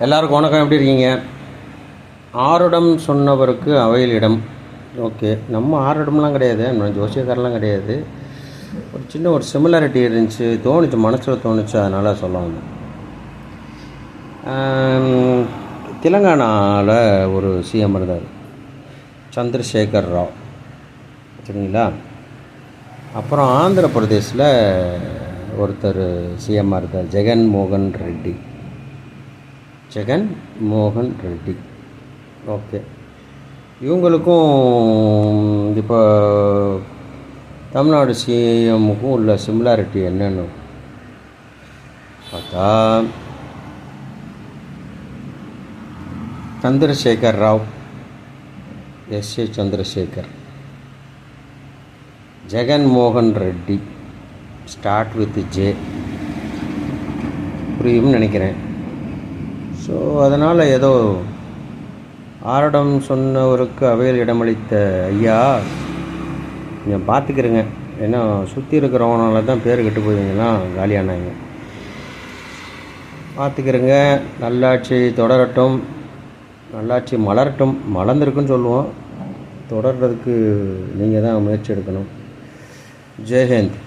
எல்லாருக்கும் வணக்கம். எப்படி இருக்கீங்க? ஆருடம் சொன்னவருக்கு அவையில் இடம். ஓகே, நம்ம ஆருடம்லாம் கிடையாது, நம்ம ஜோசியக்காரெலாம் கிடையாது. ஒரு சின்ன ஒரு சிமிலாரிட்டி இருந்துச்சு, தோணுச்சு, மனசில் தோணுச்சு, அதனால் சொல்ல வந்தேன். தெலுங்கானாவில் ஒரு சிஎம் இருந்தார், சந்திரசேகர் ராவ், சரிங்களா? அப்புறம் ஆந்திர பிரதேசில் ஒருத்தர் சிஎம்மாக இருந்தார், ஜெகன்மோகன் ரெட்டி. ஓகே, இவங்களுக்கும் இப்போ தமிழ்நாடு சிஎம்முக்கும் உள்ள சிமிலாரிட்டி என்னன்னு பார்த்தா, Chandrasekhar Rao, SA Chandrasekhar, Jaganmohan Reddy, start with J, புரியும்னு நினைக்கிறேன். ஸோ அதனால் ஏதோ ஆருடம் சொன்னவருக்கு அவையில் இடமளித்த ஐயா நீங்கள் பார்த்துக்கிறேங்க. ஏன்னா சுற்றி இருக்கிறவனால தான் பேர் கெட்டு போவீங்கன்னா காலியானாங்க. பார்த்துக்கிறேங்க. நல்லாட்சி தொடரட்டும், நல்லாட்சி மலரட்டும். மலர்ந்துருக்குன்னு சொல்லுவோம், தொடர்றதுக்கு நீங்கள் தான் முயற்சி எடுக்கணும். ஜெய்ஹிந்த்.